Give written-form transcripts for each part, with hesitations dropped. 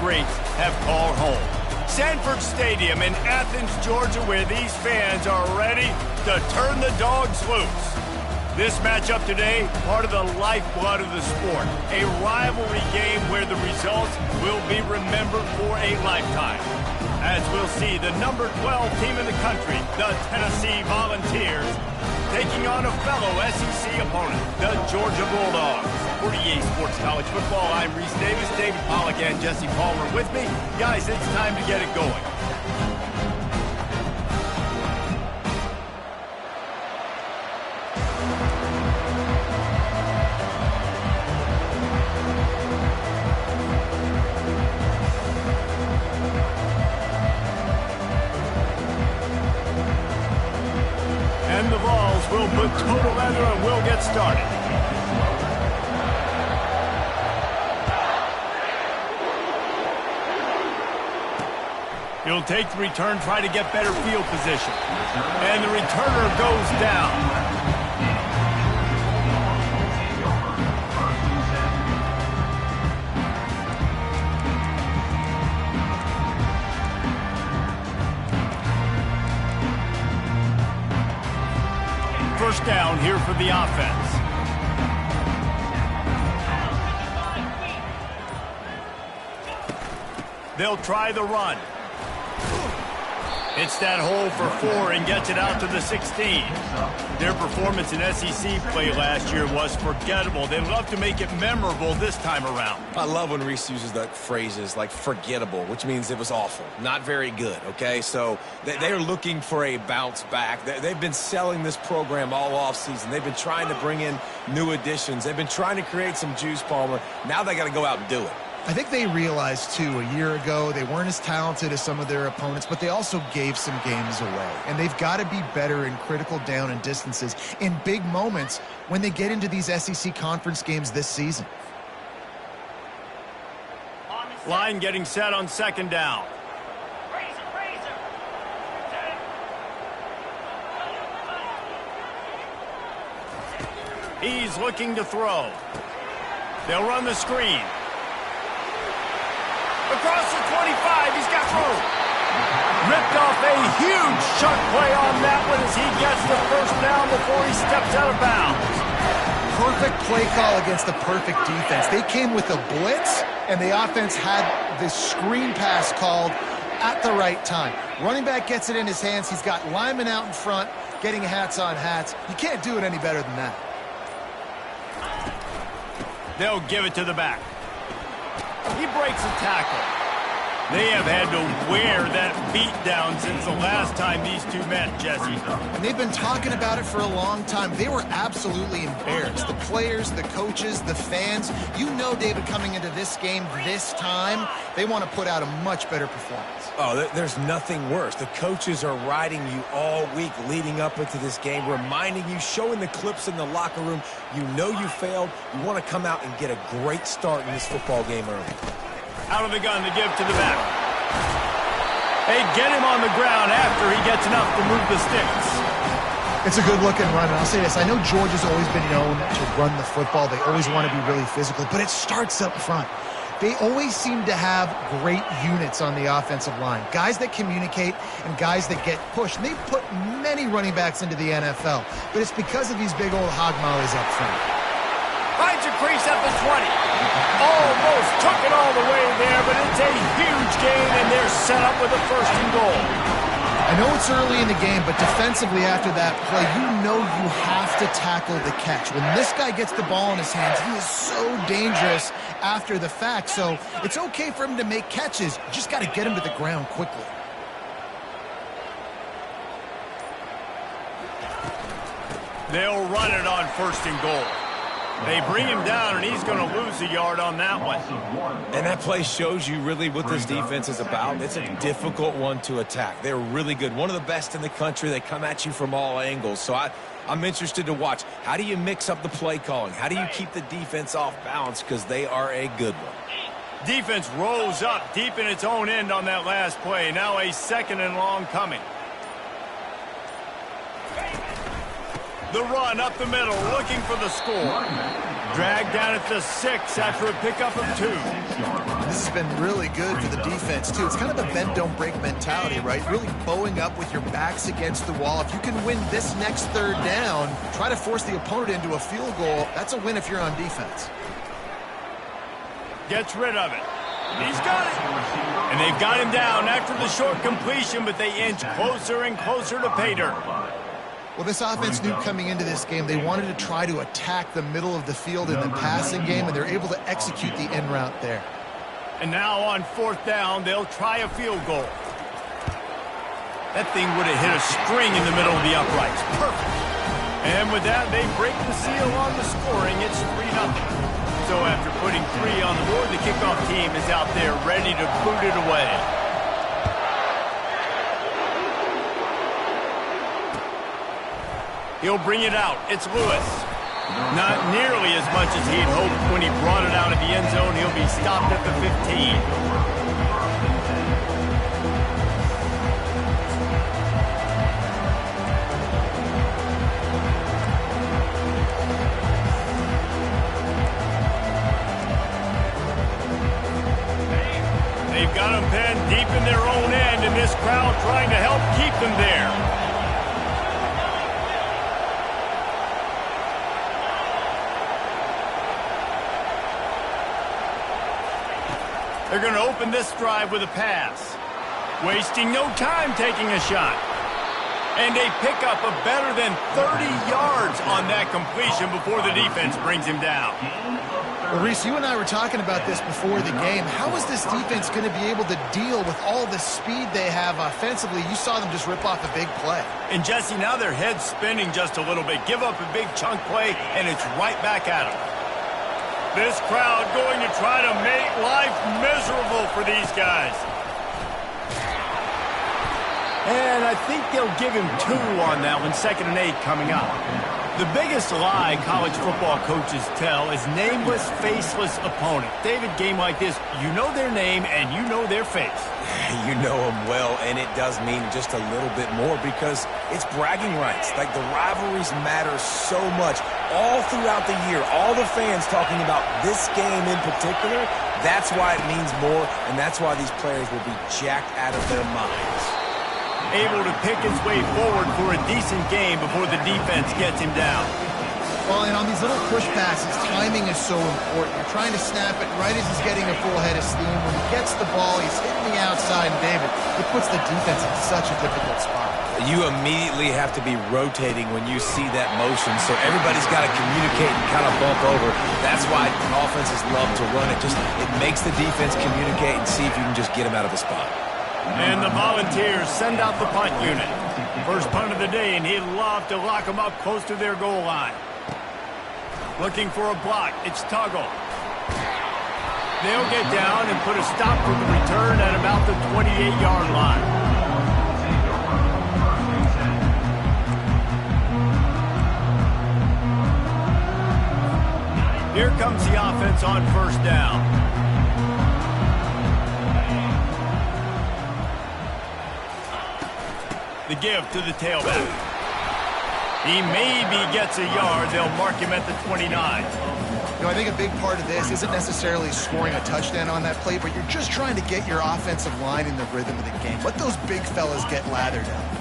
greats have called home. Sanford Stadium in Athens, Georgia, where these fans are ready to turn the dogs loose. This matchup today, part of the lifeblood of the sport. A rivalry game where the results will be remembered for a lifetime. As we'll see, the number 12 team in the country, the Tennessee Volunteers, taking on a fellow SEC opponent, the Georgia Bulldogs. For EA Sports College Football, I'm Reese Davis, David Pollack, and Jesse Palmer with me. Guys, it's time to get it going. And the Vols will put total leather and we'll get started. He'll take the return, try to get better field position. And the returner goes down. First down here for the offense. They'll try the run. Hits that hole for 4 and gets it out to the 16. Their performance in SEC play last year was forgettable. They'd love to make it memorable this time around. I love when Reese uses that phrases like forgettable, which means it was awful, not very good, okay? So they're looking for a bounce back. They've been selling this program all offseason. They've been trying to bring in new additions. They've been trying to create some juice, Palmer. Now they got to go out and do it. I think they realized, too, a year ago they weren't as talented as some of their opponents, but they also gave some games away. And they've got to be better in critical down and distances in big moments when they get into these SEC conference games this season. Line getting set on second down. He's looking to throw. They'll run the screen. Across the 25, he's got room. Ripped off a huge chunk play on that one as he gets the first down before he steps out of bounds. Perfect play call against the perfect defense. They came with a blitz, and the offense had this screen pass called at the right time. Running back gets it in his hands. He's got linemen out in front, getting hats on hats. You can't do it any better than that. They'll give it to the back. He breaks a tackle. They have had to wear that beat down since the last time these two met, Jesse. And they've been talking about it for a long time. They were absolutely embarrassed. The players, the coaches, the fans. You know, David, coming into this game this time, they want to put out a much better performance. Oh, there's nothing worse. The coaches are riding you all week leading up into this game, reminding you, showing the clips in the locker room. You know you failed. You want to come out and get a great start in this football game early. Out of the gun to give to the back. They get him on the ground after he gets enough to move the sticks. It's a good-looking run, and I'll say this. I know Georgia's always been known to run the football. They always want to be really physical, but it starts up front. They always seem to have great units on the offensive line. Guys that communicate and guys that get pushed. And they've put many running backs into the NFL, but it's because of these big old hog mollies up front. Finds a crease at the 20. Almost took it all the way there, but it's a huge gain, and they're set up with a first and goal. I know it's early in the game, but defensively after that play, you know you have to tackle the catch. When this guy gets the ball in his hands, he is so dangerous after the fact. So it's okay for him to make catches. You just got to get him to the ground quickly. They'll run it on first and goal. They bring him down, and he's going to lose a yard on that one. And that play shows you really what this defense is about. It's a difficult one to attack. They're really good. One of the best in the country. They come at you from all angles. So I'm interested to watch. How do you mix up the play calling? How do you keep the defense off balance? Because they are a good one. Defense rolls up deep in its own end on that last play. Now a second and long coming. The run up the middle, looking for the score. Dragged down at the 6 after a pickup of 2. This has been really good for the defense, too. It's kind of a bend, don't break mentality, right? Really bowing up with your backs against the wall. If you can win this next third down, try to force the opponent into a field goal, that's a win if you're on defense. Gets rid of it. He's got it. And they've got him down after the short completion, but they inch closer and closer to pay dirt. Well, this offense knew coming into this game they wanted to try to attack the middle of the field in the passing game, and they're able to execute the end route there. And now on fourth down, they'll try a field goal. That thing would have hit a string in the middle of the uprights. Perfect. And with that, they break the seal on the scoring. It's 3-0. So after putting 3 on the board, the kickoff team is out there ready to boot it away. He'll bring it out. It's Lewis. Not nearly as much as he'd hoped when he brought it out of the end zone. He'll be stopped at the 15. They've got them pinned deep in their own end, and this crowd trying to help keep them there. They're going to open this drive with a pass. Wasting no time taking a shot. And they pick up a better than 30 yards on that completion before the defense brings him down. Well, Reese, you and I were talking about this before the game. How is this defense going to be able to deal with all the speed they have offensively? You saw them just rip off a big play. And, Jesse, now their head's spinning just a little bit. Give up a big chunk play, and it's right back at them. This crowd going to try to make life miserable for these guys. And I think they'll give him 2 on that one, 2nd and 8 coming up. The biggest lie college football coaches tell is nameless, faceless opponent. David, game like this, you know their name and you know their face. You know them well, and it does mean just a little bit more because it's bragging rights. Like, the rivalries matter so much all throughout the year. All the fans talking about this game in particular, that's why it means more, and that's why these players will be jacked out of their minds. Able to pick his way forward for a decent game before the defense gets him down. Well, and on these little push passes, timing is so important. You're trying to snap it right as he's getting a full head of steam. When he gets the ball, he's hitting the outside, and David, it puts the defense in such a difficult spot. You immediately have to be rotating when you see that motion, so everybody's got to communicate and kind of bump over. That's why offenses love to run it. It makes the defense communicate and see if you can just get him out of the spot. And the Volunteers send out the punt unit. First punt of the day, and he'd love to lock them up close to their goal line. Looking for a block. It's Tuggle. They'll get down and put a stop to the return at about the 28-yard line. Here comes the offense on first down. The give to the tailback. He maybe gets a yard. They'll mark him at the 29. You know, I think a big part of this isn't necessarily scoring a touchdown on that play, but you're just trying to get your offensive line in the rhythm of the game. Let those big fellas get lathered up.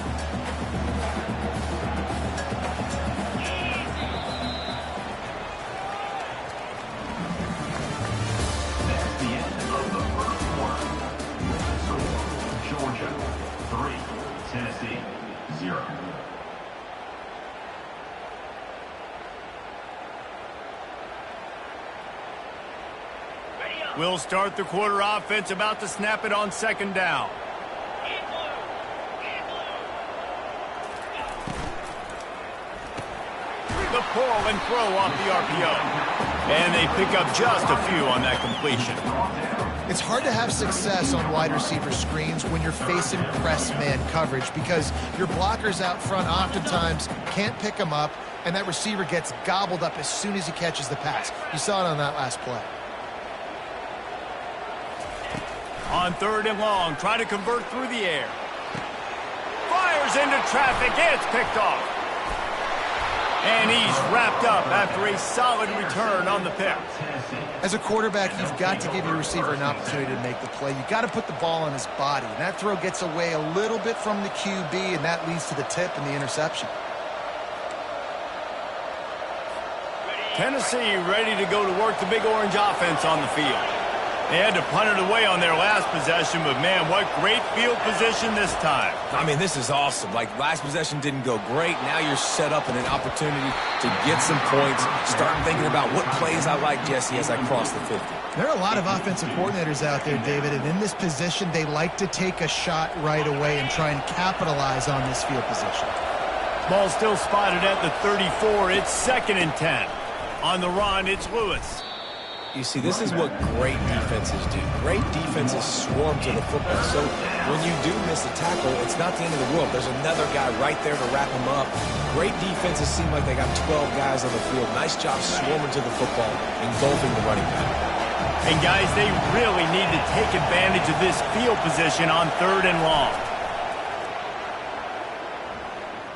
We'll start the quarter offense, about to snap it on second down. The pull and throw off the RPO. And they pick up just a few on that completion. It's hard to have success on wide receiver screens when you're facing press man coverage because your blockers out front oftentimes can't pick them up, and that receiver gets gobbled up as soon as he catches the pass. You saw it on that last play. On third and long, try to convert through the air. Fires into traffic. It's picked off. And he's wrapped up after a solid return on the pick. As a quarterback, you've got to give your receiver an opportunity to make the play. You've got to put the ball on his body. And that throw gets away a little bit from the QB, and that leads to the tip and the interception. Tennessee ready to go to work the Big Orange offense on the field. They had to punt it away on their last possession, but man, what great field position this time. I mean, this is awesome. Like, last possession didn't go great. Now you're set up in an opportunity to get some points. Start thinking about what plays I like, Jesse, as I cross the 50. There are a lot of offensive coordinators out there, David, and in this position, they like to take a shot right away and try and capitalize on this field position. Ball still spotted at the 34. It's 2nd and 10. On the run, it's Lewis. You see, this is what great defenses do. Great defenses swarm to the football. So when you do miss a tackle, it's not the end of the world. There's another guy right there to wrap him up. Great defenses seem like they got 12 guys on the field. Nice job swarming to the football, engulfing the running back. And guys, they really need to take advantage of this field position on 3rd and long.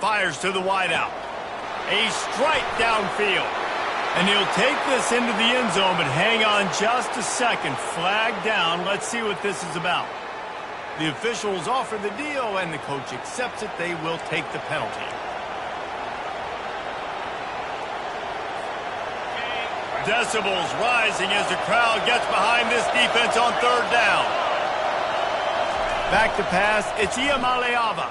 Fires to the wideout. A strike downfield. And he'll take this into the end zone, but hang on just a second. Flag down. Let's see what this is about. The officials offer the deal, and the coach accepts it. They will take the penalty. Decibels rising as the crowd gets behind this defense on 3rd down. Back to pass. It's Iamaleava.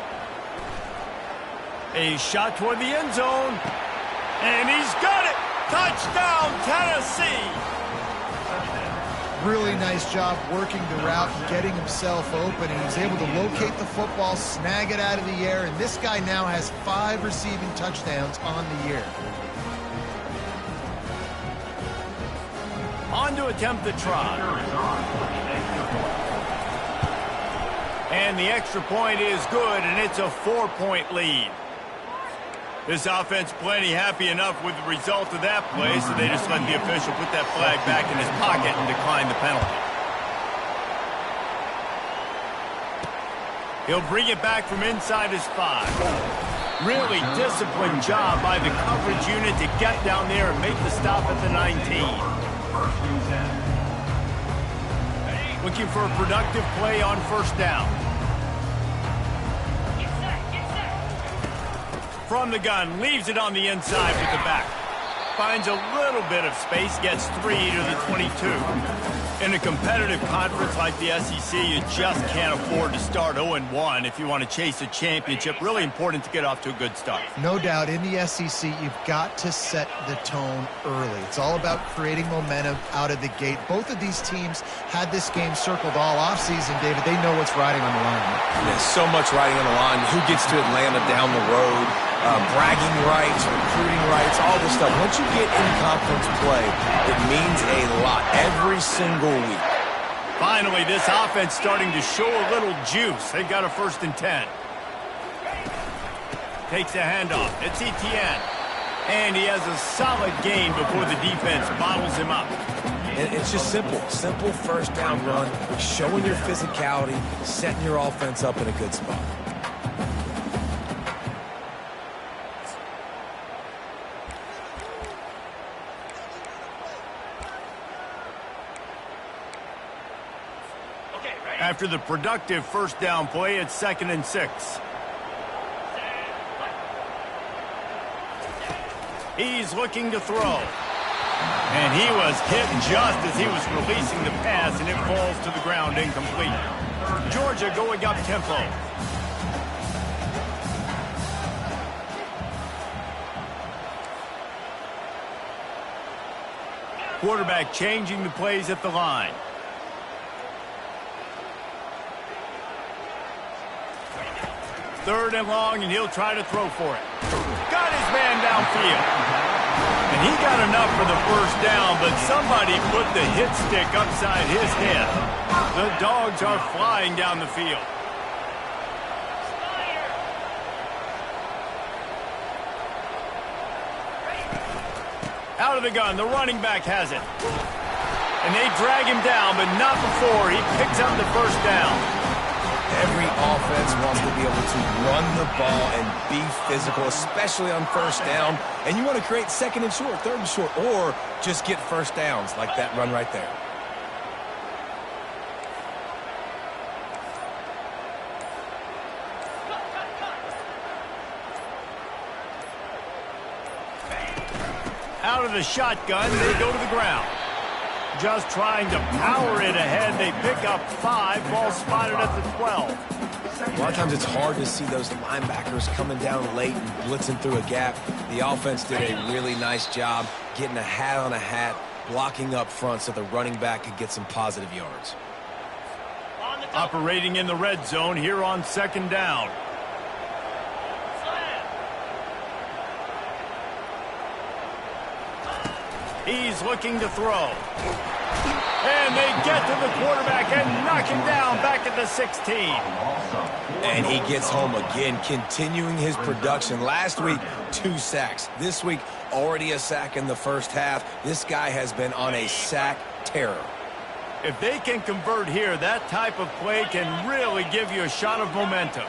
A shot toward the end zone. And he's got it. Touchdown, Tennessee! Really nice job working the route and getting himself open. And he's able to locate the football, snag it out of the air, and this guy now has 5 receiving touchdowns on the year. On to attempt the try. And the extra point is good, and it's a 4-point lead. This offense plenty happy enough with the result of that play, so they just let the official put that flag back in his pocket and decline the penalty. He'll bring it back from inside his 5. Really disciplined job by the coverage unit to get down there and make the stop at the 19. Looking for a productive play on 1st down. From the gun, leaves it on the inside with the back. Finds a little bit of space, gets 3 to the 22. In a competitive conference like the SEC, you just can't afford to start 0-1 if you want to chase a championship. Really important to get off to a good start. No doubt, in the SEC, you've got to set the tone early. It's all about creating momentum out of the gate. Both of these teams had this game circled all offseason, David. They know what's riding on the line. There's so much riding on the line. Who gets to Atlanta down the road? Bragging rights, recruiting rights, all this stuff. Once you get in conference play, it means a lot every single week. Finally, this offense starting to show a little juice. They've got a 1st and 10. Takes a handoff. It's Etienne. And he has a solid gain before the defense bottles him up. And it's just simple. Simple 1st down run, showing your physicality, setting your offense up in a good spot. After the productive 1st down play, it's 2nd and 6. He's looking to throw. And he was hit just as he was releasing the pass, and it falls to the ground incomplete. Georgia going up tempo. Quarterback changing the plays at the line. Third and long, and he'll try to throw for it. Got his man downfield. And he got enough for the 1st down, but somebody put the hit stick upside his head. The Dogs are flying down the field. Out of the gun, the running back has it. And they drag him down, but not before he picks up the 1st down. Every offense wants to be able to run the ball and be physical, especially on first down. And you want to create second and short, third and short, or just get first downs like that run right there. Out of the shotgun, they go to the ground. Just trying to power it ahead. They pick up 5. Ball spotted at the 12. A lot of times it's hard to see those linebackers coming down late and blitzing through a gap. The offense did a really nice job getting a hat on a hat, blocking up front so the running back could get some positive yards. Operating in the red zone here on second down. He's looking to throw. And they get to the quarterback and knock him down back at the 16. And he gets home again, continuing his production. Last week, 2 sacks. This week, already a sack in the first half. This guy has been on a sack terror. If they can convert here, that type of play can really give you a shot of momentum.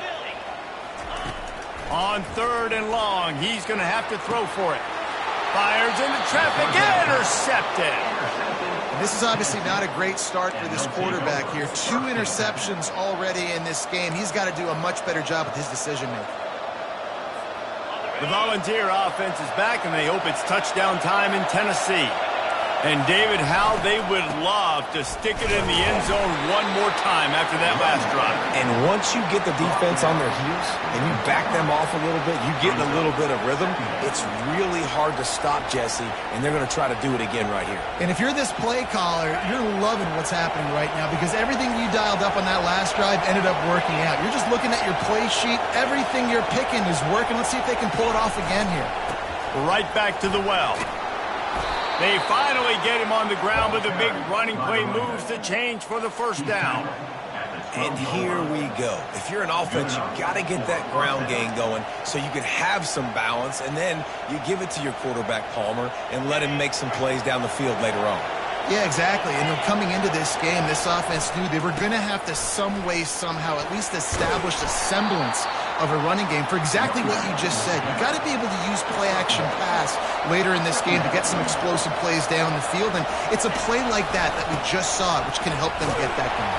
On 3rd and long, he's going to have to throw for it. Fires into traffic, intercepted. And this is obviously not a great start for this quarterback here. 2 interceptions already in this game. He's got to do a much better job with his decision-making. The Volunteer offense is back, and they hope it's touchdown time in Tennessee. And David, how they would love to stick it in the end zone one more time after that last drive. And once you get the defense on their heels and you back them off a little bit, you get in a little bit of rhythm, it's really hard to stop Jesse, and they're going to try to do it again right here. And if you're this play caller, you're loving what's happening right now because everything you dialed up on that last drive ended up working out. You're just looking at your play sheet. Everything you're picking is working. Let's see if they can pull it off again here. Right back to the well. They finally get him on the ground, but the big running play moves the change for the first down. And here we go. If you're an offense, you got to get that ground game going so you can have some balance, and then you give it to your quarterback, Palmer, and let him make some plays down the field later on. Yeah, exactly. And coming into this game, this offense knew they were going to have to some way, somehow, at least establish a semblance of a running game for exactly what you just said. You got to be able to use play-action pass later in this game to get some explosive plays down the field. And it's a play like that we just saw, which can help them get that going.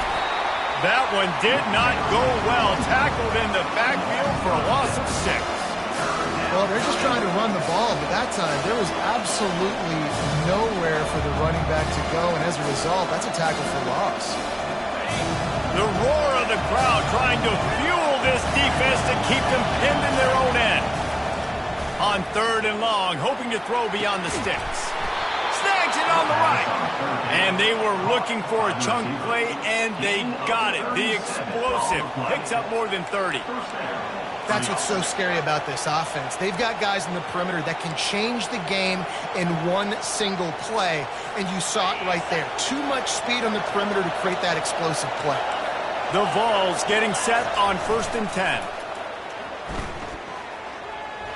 That one did not go well. Tackled in the backfield for a loss of 6. Well, they're just trying to run the ball, but that time there was absolutely nowhere for the running back to go, and as a result, that's a tackle for loss. The roar of the crowd trying to fuel this defense to keep them pinned in their own end. On 3rd and long, hoping to throw beyond the sticks. Snags it on the right. And they were looking for a chunk play, and they got it. The explosive picks up more than 30. That's what's so scary about this offense. They've got guys in the perimeter that can change the game in one single play, and you saw it right there. Too much speed on the perimeter to create that explosive play. The Vols getting set on 1st and 10.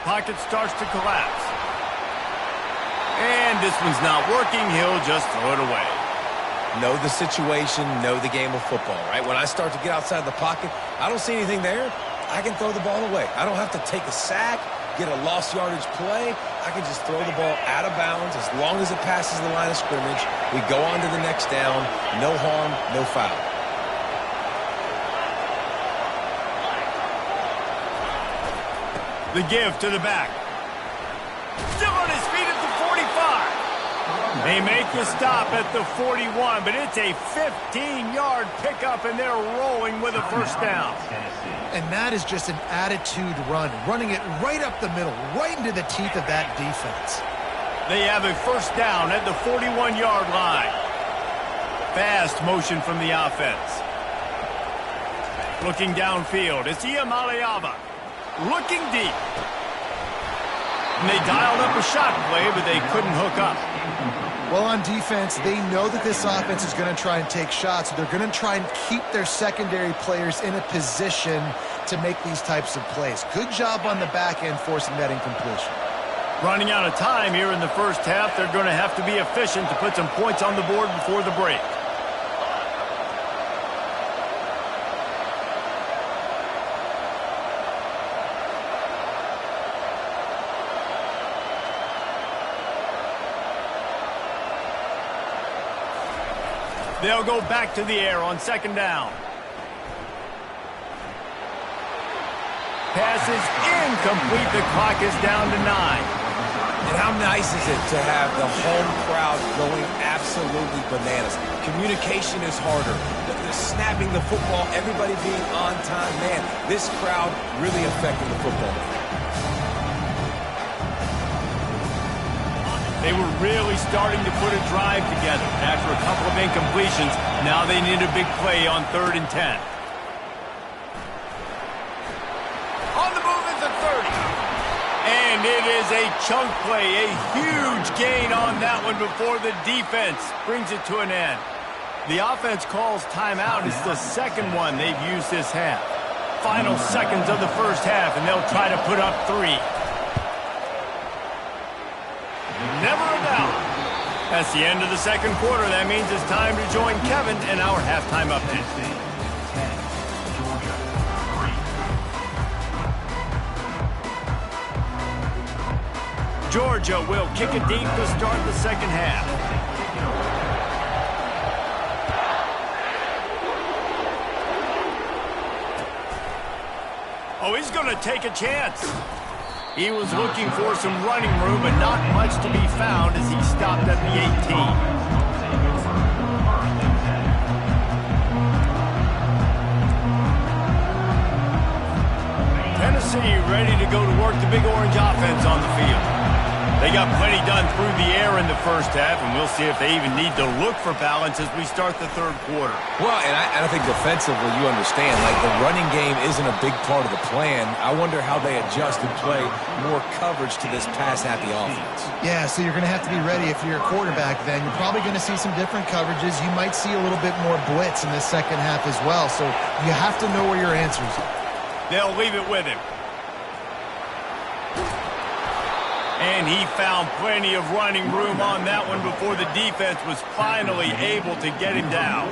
Pocket starts to collapse. And this one's not working. He'll just throw it away. Know the situation, know the game of football, right? When I start to get outside the pocket, I don't see anything there. I can throw the ball away. I don't have to take a sack, get a lost yardage play. I can just throw the ball out of bounds as long as it passes the line of scrimmage. We go on to the next down. No harm, no foul. The give to the back. Still on his feet at the 45. They make the stop at the 41, but it's a 15-yard pickup, and they're rolling with a first down. And that is just an attitude run, running it right up the middle, right into the teeth of that defense. They have a first down at the 41-yard line. Fast motion from the offense. Looking downfield, it's Iamaleava. Looking deep. And they dialed up a shot play, but they couldn't hook up. Well, on defense, they know that this offense is going to try and take shots. So they're going to try and keep their secondary players in a position to make these types of plays. Good job on the back end forcing that incompletion. Running out of time here in the first half. They're going to have to be efficient to put some points on the board before the break. They'll go back to the air on second down. Pass is incomplete. The clock is down to 9. And how nice is it to have the home crowd going absolutely bananas? Communication is harder. The snapping the football, everybody being on time. Man, this crowd really affecting the football. They were really starting to put a drive together. After a couple of incompletions, now they need a big play on 3rd and 10. On the move is a 30. And it is a chunk play, a huge gain on that one before the defense brings it to an end. The offense calls timeout. It's the second one they've used this half. Final seconds of the first half, and they'll try to put up 3. Never a doubt. That's the end of the second quarter. That means it's time to join Kevin in our halftime update. Georgia will kick it deep to start the second half. Oh, he's going to take a chance. He was looking for some running room, but not much to be found as he stopped at the 18. Tennessee ready to go to work the Big Orange offense on the field. They got plenty done through the air in the first half, and we'll see if they even need to look for balance as we start the third quarter. Well, and I think defensively you understand, like the running game isn't a big part of the plan. I wonder how they adjust and play more coverage to this pass-happy offense. Yeah, so you're going to have to be ready if you're a quarterback then. You're probably going to see some different coverages. You might see a little bit more blitz in the second half as well, so you have to know where your answers are. They'll leave it with him. And he found plenty of running room on that one before the defense was finally able to get him down.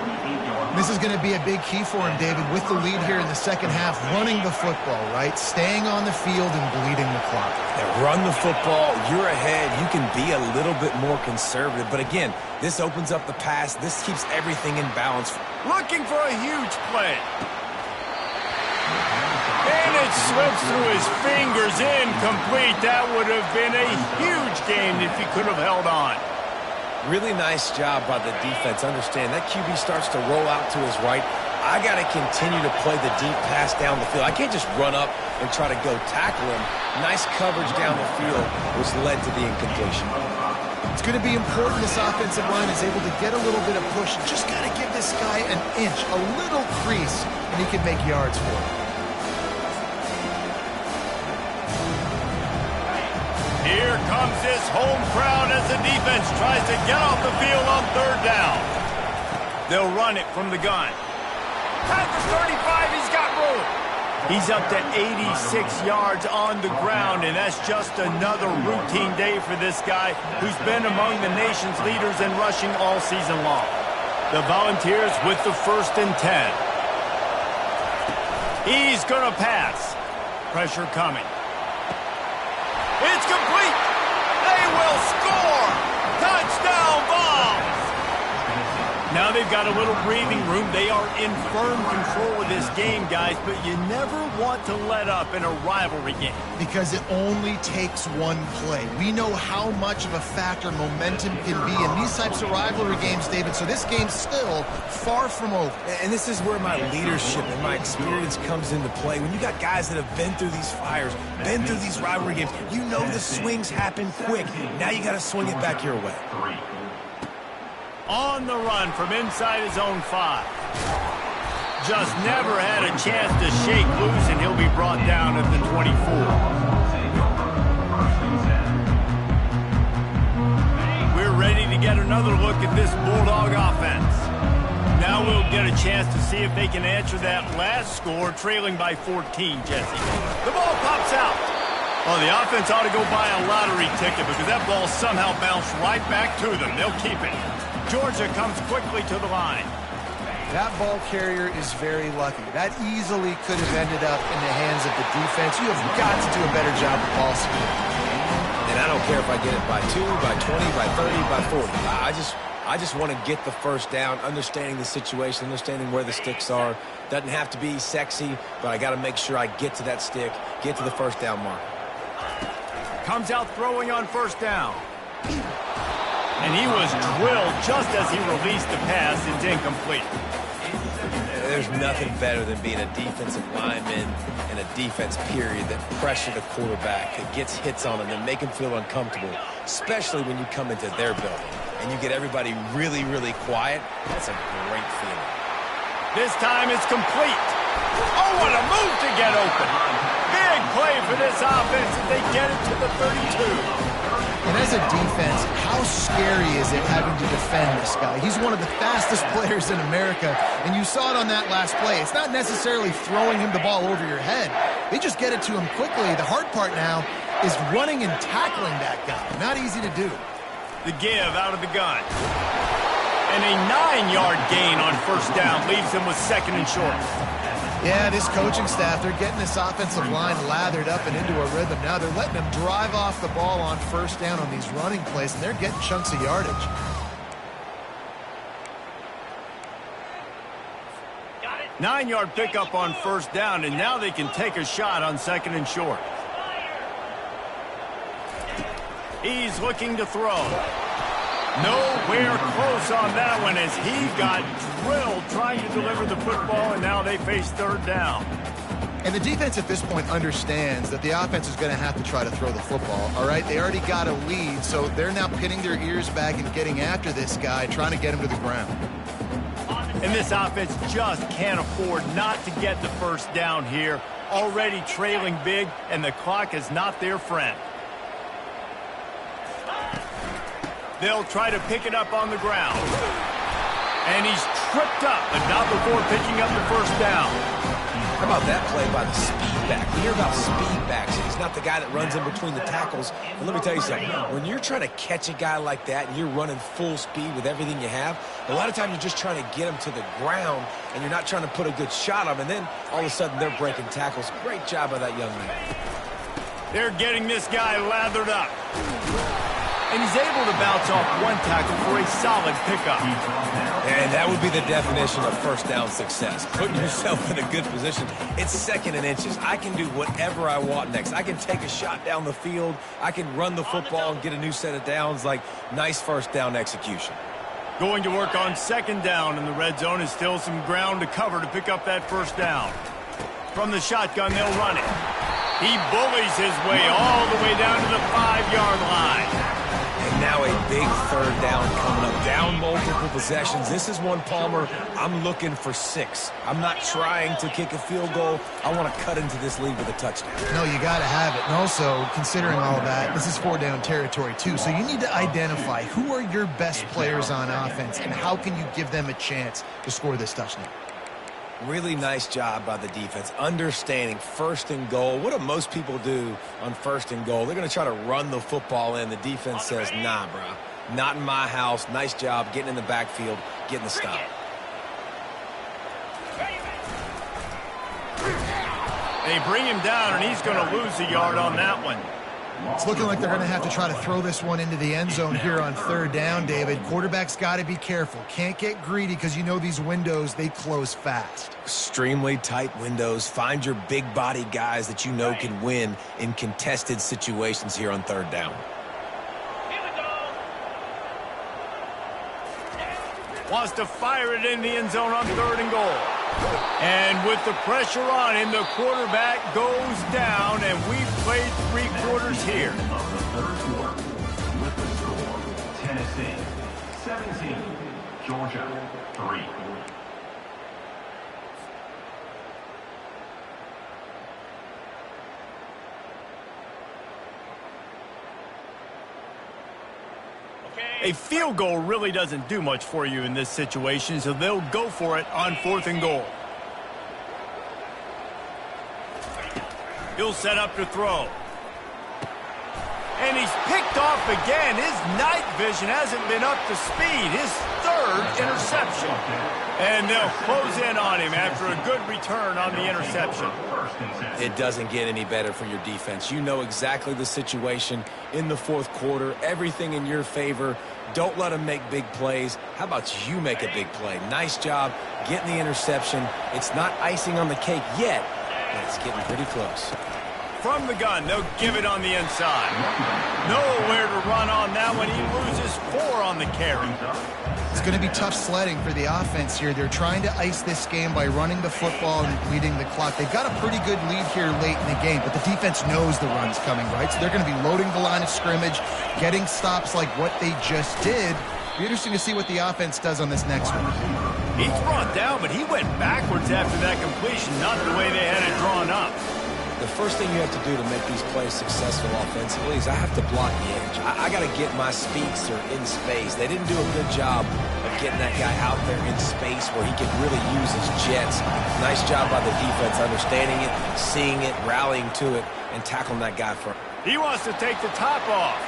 This is going to be a big key for him, David, with the lead here in the second half, running the football, right? Staying on the field and bleeding the clock. Yeah, run the football, you're ahead, you can be a little bit more conservative. But again, this opens up the pass, this keeps everything in balance. Looking for a huge play. And it slips through his fingers, incomplete. That would have been a huge gain if he could have held on. Really nice job by the defense. Understand, that QB starts to roll out to his right. I got to continue to play the deep pass down the field. I can't just run up and try to go tackle him. Nice coverage down the field, which led to the incompletion. It's going to be important this offensive line is able to get a little bit of push. Just got to give this guy an inch, a little crease, and he can make yards for it. Here comes this home crowd as the defense tries to get off the field on third down. They'll run it from the gun. At the 35, he's got room. He's up to 86 yards on the ground, and that's just another routine day for this guy who's been among the nation's leaders in rushing all season long. The Volunteers with the 1st and 10. He's going to pass. Pressure coming. It's complete. They will score. Touchdown, Vols. Now they've got a little breathing room. They are in firm control of this game, guys, but you never want to let up in a rivalry game. Because it only takes one play. We know how much of a factor momentum can be in these types of rivalry games, David, so this game's still far from over. And this is where my leadership and my experience comes into play. When you got guys that have been through these fires, been through these rivalry games, you know the swings happen quick. Now you got to swing it back your way. On the run from inside his own 5. Just never had a chance to shake loose, and he'll be brought down at the 24. We're ready to get another look at this Bulldog offense. Now we'll get a chance to see if they can answer that last score, trailing by 14, Jesse. The ball pops out. Oh, the offense ought to go buy a lottery ticket because that ball somehow bounced right back to them. They'll keep it. Georgia comes quickly to the line. That ball carrier is very lucky. That easily could have ended up in the hands of the defense. You have got to do a better job of ball security. And I don't care if I get it by 2, by 20, by 30, by 40. I just want to get the first down, understanding the situation, understanding where the sticks are. Doesn't have to be sexy, but I got to make sure I get to that stick, get to the first down mark. Comes out throwing on first down. And he was drilled just as he released the pass. It's incomplete. There's nothing better than being a defensive lineman and a defense period that pressure the quarterback, that gets hits on him and make him feel uncomfortable, especially when you come into their building and you get everybody really, really quiet. That's a great feeling. This time it's complete. Oh, what a move to get open. Big play for this offense as they get it to the 32. And as a defense, how scary is it having to defend this guy? He's one of the fastest players in America, and you saw it on that last play. It's not necessarily throwing him the ball over your head. They just get it to him quickly. The hard part now is running and tackling that guy. Not easy to do. The give out of the gun. And a 9-yard gain on first down leaves them with second and short. Yeah, this coaching staff, they're getting this offensive line lathered up and into a rhythm. Now they're letting them drive off the ball on first down on these running plays, and they're getting chunks of yardage. Got it. 9-yard pickup on first down, and now they can take a shot on second and short. He's looking to throw. Nowhere close on that one as he got drilled trying to deliver the football, and now they face third down. And the defense at this point understands that the offense is going to have to try to throw the football, all right? They already got a lead, so they're now pinning their ears back and getting after this guy, trying to get him to the ground. And this offense just can't afford not to get the first down here. Already trailing big, and the clock is not their friend. They'll try to pick it up on the ground. And he's tripped up, but not before picking up the first down. How about that play by the speed back? We hear about speed backs, and he's not the guy that runs in between the tackles. And let me tell you something. When you're trying to catch a guy like that and you're running full speed with everything you have, a lot of times you're just trying to get him to the ground, and you're not trying to put a good shot on him, and then all of a sudden they're breaking tackles. Great job by that young man. They're getting this guy lathered up. And he's able to bounce off one tackle for a solid pickup. And that would be the definition of first down success. Putting yourself in a good position. It's second and inches. I can do whatever I want next. I can take a shot down the field. I can run the football and get a new set of downs. Like, nice first down execution. Going to work on second down in the red zone is still some ground to cover to pick up that first down. From the shotgun, they'll run it. He bullies his way all the way down to the 5-yard line. And now a big third down coming up. Down multiple possessions. This is one, Palmer, I'm looking for 6. I'm not trying to kick a field goal. I want to cut into this lead with a touchdown. No, you got to have it. And also, considering all of that, this is 4-down territory too. So you need to identify who are your best players on offense and how can you give them a chance to score this touchdown. Really nice job by the defense, understanding first and goal. What do most people do on first and goal? They're going to try to run the football in. The defense says, nah, bro, not in my house. Nice job getting in the backfield, getting the stop. They bring him down, and he's going to lose a yard on that one. It's looking like they're going to have to try to throw this one into the end zone here on third down, David. Quarterback's got to be careful. Can't get greedy because you know these windows, they close fast. Extremely tight windows. Find your big body guys that you know can win in contested situations here on third down. Wants to fire it in the end zone on third and goal. And with the pressure on him, the quarterback goes down, and we've played 3 quarters here. Tennessee 17, Georgia 3. A field goal really doesn't do much for you in this situation, so they'll go for it on 4th and goal. He'll set up to throw. And he's picked off again. His night vision hasn't been up to speed. His third interception. And they'll close in on him after a good return on the interception. It doesn't get any better for your defense. You know exactly the situation in the fourth quarter. Everything in your favor. Don't let them make big plays. How about you make a big play? Nice job getting the interception. It's not icing on the cake yet, but it's getting pretty close. From the gun, they'll give it on the inside. Nowhere to run on that one. He loses 4 on the carry. It's going to be tough sledding for the offense here. They're trying to ice this game by running the football and bleeding the clock. They've got a pretty good lead here late in the game, but the defense knows the run's coming, right? So they're going to be loading the line of scrimmage, getting stops like what they just did. Be interesting to see what the offense does on this next one. He's brought down, but he went backwards after that completion, not the way they had it drawn up. The first thing you have to do to make these plays successful offensively is I have to block the edge. I got to get my speedster in space. They didn't do a good job of getting that guy out there in space where he could really use his jets. Nice job by the defense understanding it, seeing it, rallying to it, and tackling that guy for. He wants to take the top off.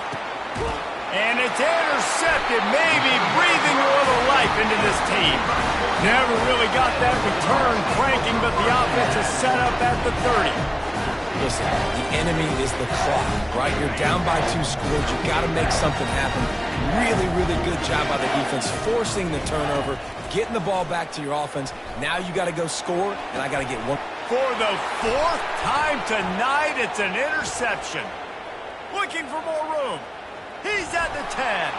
And it's intercepted, maybe breathing a little life into this team. Never really got that return cranking, but the offense is set up at the 30. Listen, the enemy is the clock, right? You're down by 2 scores. You got to make something happen. Really, really good job by the defense, forcing the turnover, getting the ball back to your offense. Now you got to go score, and I got to get one. For the 4th time tonight, it's an interception. Looking for more room. He's at the 10.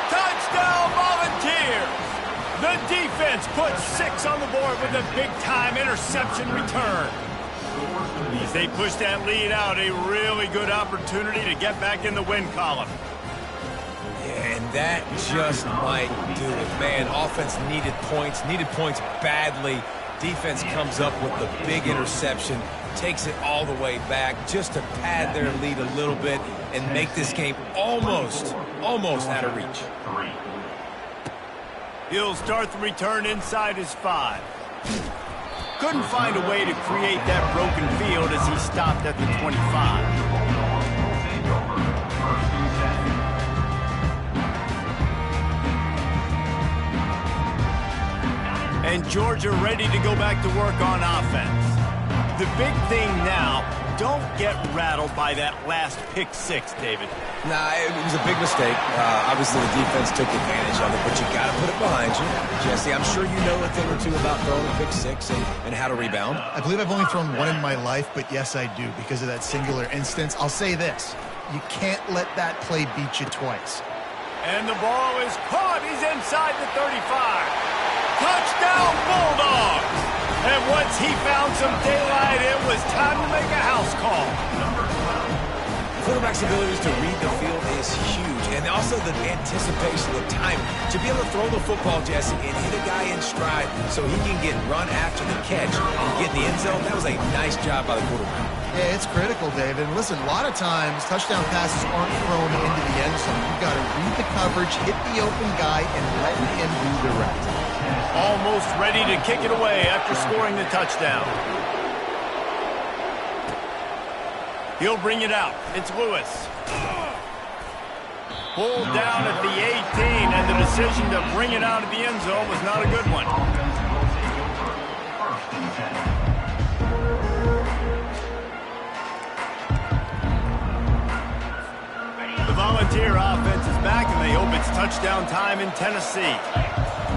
Touchdown, Volunteers. The defense puts 6 on the board with a big-time interception return. As they push that lead out, a really good opportunity to get back in the win column. Yeah, and that just might do it. Man, offense needed points badly. Defense comes up with the big interception, takes it all the way back just to pad their lead a little bit and make this game almost out of reach. He'll start the return inside his 5. Couldn't find a way to create that broken field as he stopped at the 25. And Georgia ready to go back to work on offense. The big thing now, don't get rattled by that last pick 6, David. Nah, it was a big mistake. Obviously, the defense took advantage of it, but you got to put it behind you. Jesse, I'm sure you know a thing or two about throwing a pick 6 and how to rebound. I believe I've only thrown 1 in my life, but yes, I do because of that singular instance. I'll say this. You can't let that play beat you twice. And the ball is caught. He's inside the 35. Touchdown, Bulldogs! And once he found some daylight, it was time to make a house call. Quarterback's abilities to read the field is huge, and also the anticipation, the time to be able to throw the football, Jesse, and hit a guy in stride so he can get run after the catch and get in the end zone. That was a nice job by the quarterback. Yeah, it's critical, David. And listen, a lot of times touchdown passes aren't thrown into the end zone. You've got to read the coverage, hit the open guy, and let him do the rest. Almost ready to kick it away after scoring the touchdown. He'll bring it out. It's Lewis. Pulled down at the 18, and the decision to bring it out of the end zone was not a good one. The Volunteer offense is back, and they hope it's touchdown time in Tennessee.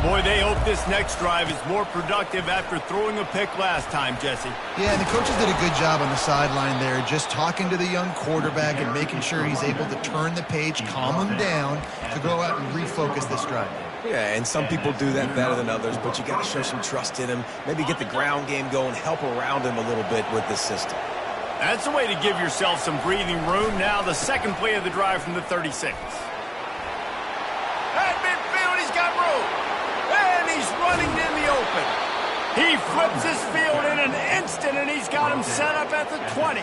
Boy, they hope this next drive is more productive after throwing a pick last time, Jesse. Yeah, and the coaches did a good job on the sideline there, just talking to the young quarterback and making sure he's able to turn the page, calm him down, to go out and refocus this drive. Yeah, and some people do that better than others, but you got to show some trust in him, maybe get the ground game going, help around him a little bit with this system. That's the way to give yourself some breathing room. Now the second play of the drive from the 36. At midfield, he's got room. And he's running in the open. He flips his field in an instant, and he's got him set up at the 20.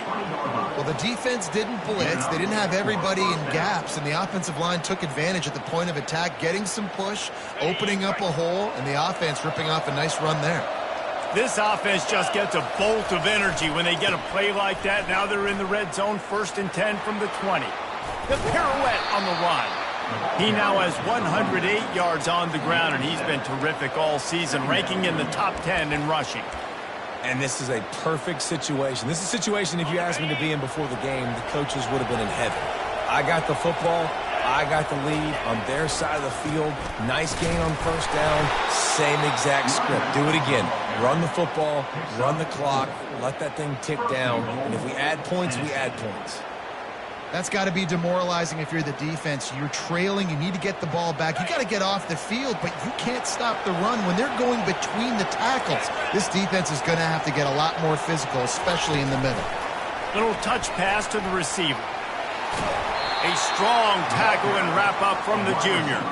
Well, the defense didn't blitz. They didn't have everybody in gaps, and the offensive line took advantage at the point of attack, getting some push, opening up a hole, and the offense ripping off a nice run there. This offense just gets a bolt of energy when they get a play like that. Now they're in the red zone, 1st and 10 from the 20. The pirouette on the run. He now has 108 yards on the ground, and he's been terrific all season, ranking in the top 10 in rushing. And this is a perfect situation. This is a situation, if you asked me to be in before the game, the coaches would have been in heaven. I got the football. I got the lead on their side of the field. Nice gain on first down. Same exact script. Do it again. Run the football, run the clock, let that thing tick down. And if we add points, we add points. That's got to be demoralizing if you're the defense. You're trailing. You need to get the ball back. You got to get off the field, but you can't stop the run when they're going between the tackles. This defense is going to have to get a lot more physical, especially in the middle. Little touch pass to the receiver. A strong tackle and wrap up from the junior.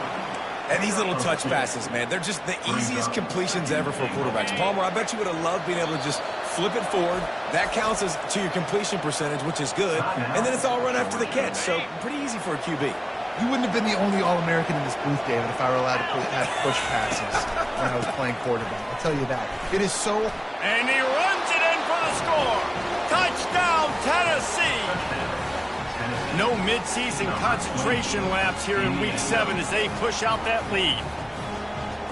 And these little touch passes, man, they're just the easiest completions ever for quarterbacks. Palmer, I bet you would have loved being able to just flip it forward. That counts as to your completion percentage, which is good. And then it's all run after the catch, so pretty easy for a QB. You wouldn't have been the only All-American in this booth, David, if I were allowed to have push passes when I was playing quarterback. I'll tell you that. It is so... And he runs it in for the score. Touchdown, Tennessee. No midseason concentration laps here in Week 7 as they push out that lead.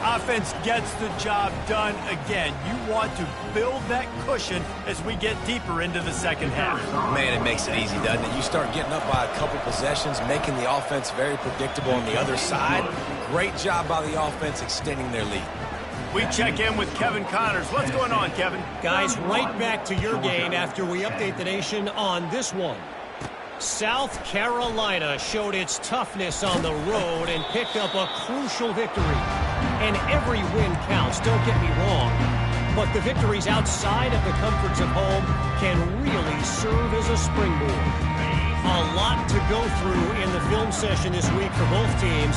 Offense gets the job done again. You want to build that cushion as we get deeper into the second half. Man, it makes it easy, doesn't it? You start getting up by a couple possessions, making the offense very predictable on the other side. Great job by the offense extending their lead. We check in with Kevin Connors. What's going on, Kevin? Guys, right back to your game after we update the nation on this one. South Carolina showed its toughness on the road and picked up a crucial victory. And every win counts, don't get me wrong. But the victories outside of the comforts of home can really serve as a springboard. A lot to go through in the film session this week for both teams.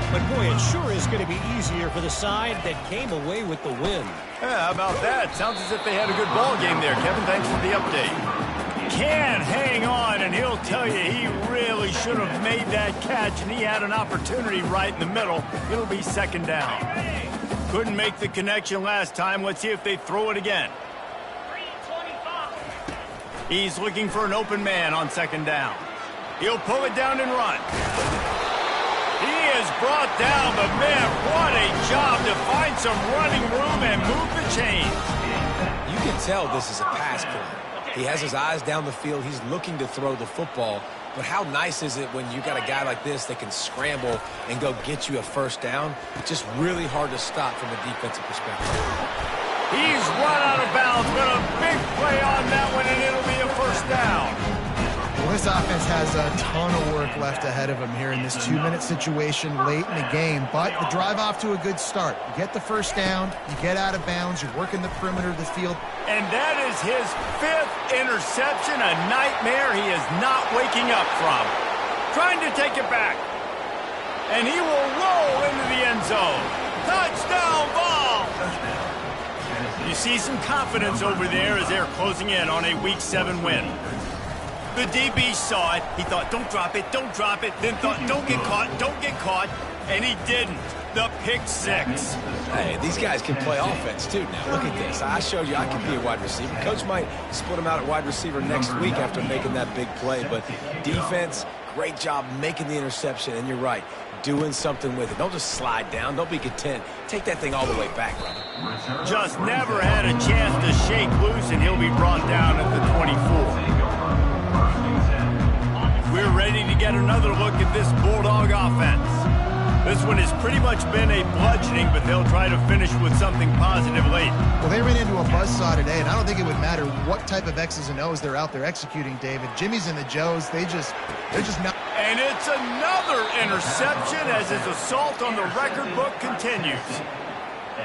But boy, it sure is going to be easier for the side that came away with the win. Yeah, how about that? Sounds as if they had a good ball game there, Kevin. Thanks for the update. Can hang on, and he'll tell you he really should have made that catch, and he had an opportunity right in the middle. It'll be second down. Couldn't make the connection last time. Let's see if they throw it again. He's looking for an open man on second down. He'll pull it down and run. He has brought down the man. What a job to find some running room and move the chains. You can tell this is a pass play. He has his eyes down the field. He's looking to throw the football. But how nice is it when you got a guy like this that can scramble and go get you a first down? It's just really hard to stop from a defensive perspective. He's run out of bounds, but a big play on that one, and it'll be a first down. Well, this offense has a ton of work left ahead of them here in this 2-minute situation late in the game. But the drive off to a good start. You get the first down, you get out of bounds, you're working the perimeter of the field. And that is his 5th interception, a nightmare he is not waking up from. Trying to take it back. And he will roll into the end zone. Touchdown ball! You see some confidence over there as they're closing in on a Week 7 win. The DB saw it. He thought, don't drop it, don't drop it. Then thought, don't get caught. And he didn't. The pick 6. Hey, these guys can play offense, too. Now, look at this. I showed you I can be a wide receiver. Coach might split him out at wide receiver next week after making that big play. But defense, great job making the interception. And you're right, doing something with it. Don't just slide down. Don't be content. Take that thing all the way back, brother. Just never had a chance to shake loose, and he'll be brought down at the 24. We're ready to get another look at this Bulldog offense. This one has pretty much been a bludgeoning, but they'll try to finish with something positive late. Well, they ran into a buzzsaw today, and I don't think it would matter what type of X's and O's they're out there executing, David. Jimmy's and the Joes, they're just not. And it's another interception as his assault on the record book continues.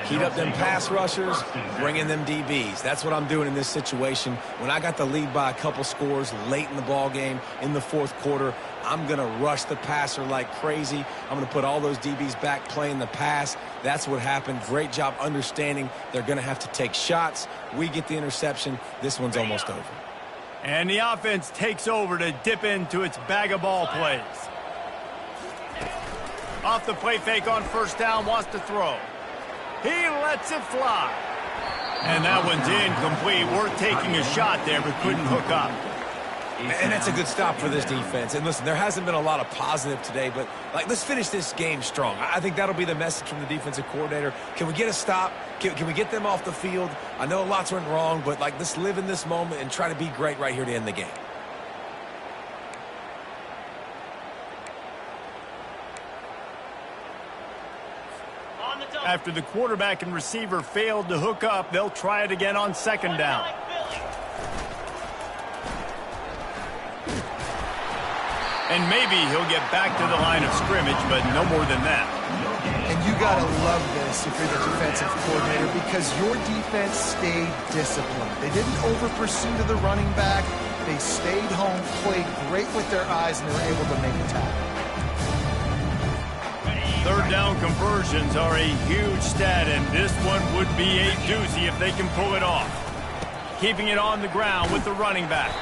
Heat up them pass rushers, bring in them DBs. That's what I'm doing in this situation. When I got the lead by a couple scores late in the ball game in the fourth quarter, I'm going to rush the passer like crazy. I'm going to put all those DBs back playing the pass. That's what happened. Great job understanding they're going to have to take shots. We get the interception. This one's almost over. And the offense takes over to dip into its bag of ball plays. Off the play fake on first down, wants to throw. He lets it fly. And that one's incomplete. We're taking a shot there, but couldn't hook up. And that's a good stop for this defense. And listen, there hasn't been a lot of positive today, but let's finish this game strong. I think that'll be the message from the defensive coordinator. Can we get a stop? Can we get them off the field? I know lots went wrong, but let's live in this moment and try to be great right here to end the game. After the quarterback and receiver failed to hook up, they'll try it again on second down. And maybe he'll get back to the line of scrimmage, but no more than that. And you got to love this if you're the defensive coordinator because your defense stayed disciplined. They didn't over-pursue to the running back. They stayed home, played great with their eyes, and they were able to make a tackle. Third down conversions are a huge stat, and this one would be a doozy if they can pull it off. Keeping it on the ground with the running back.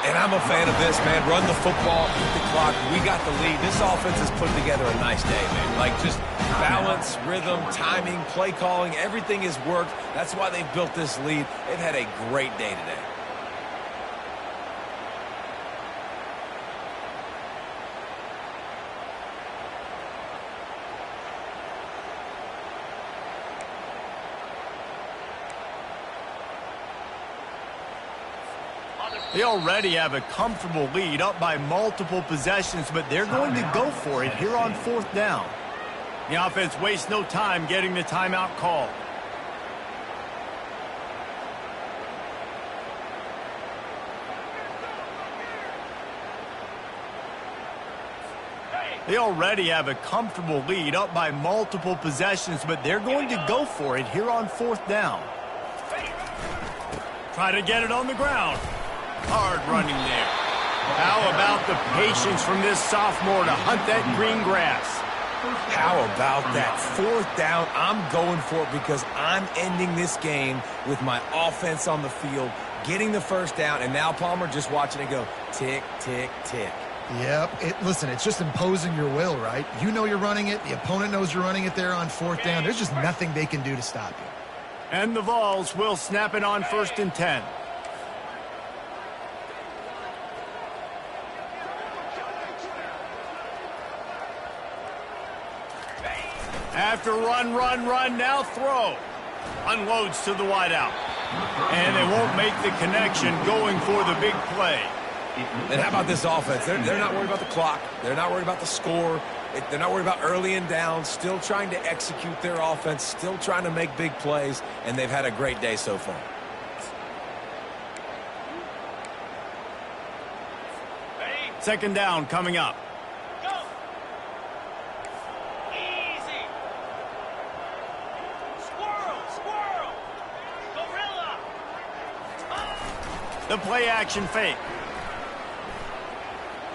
And I'm a fan of this, man. Run the football, keep the clock. We got the lead. This offense has put together a nice day, man. Just balance, rhythm, timing, play calling, everything has worked. That's why they've built this lead. They've had a great day today. They already have a comfortable lead up by multiple possessions, but they're going to go for it here on fourth down. The offense wastes no time getting the timeout called. They already have a comfortable lead up by multiple possessions, but they're going to go for it here on fourth down. Try to get it on the ground. Hard running there. How about the patience from this sophomore to hunt that green grass? How about that? Fourth down, I'm going for it because I'm ending this game with my offense on the field, getting the first down, and now Palmer just watching it go tick, tick, tick. Yep. Listen, it's just imposing your will, right? You know you're running it. The opponent knows you're running it there on fourth down. There's just nothing they can do to stop you. And the Vols will snap it on 1st and 10. After run, now throw. Unloads to the wideout. And they won't make the connection going for the big play. And how about this offense? They're not worried about the clock. They're not worried about the score. They're not worried about early and down. Still trying to execute their offense. Still trying to make big plays. And they've had a great day so far. Second down coming up. The play action fake.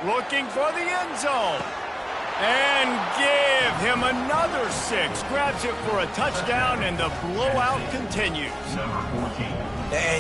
Looking for the end zone. And give him another 6. Grabs it for a touchdown, and the blowout continues. Number 14. And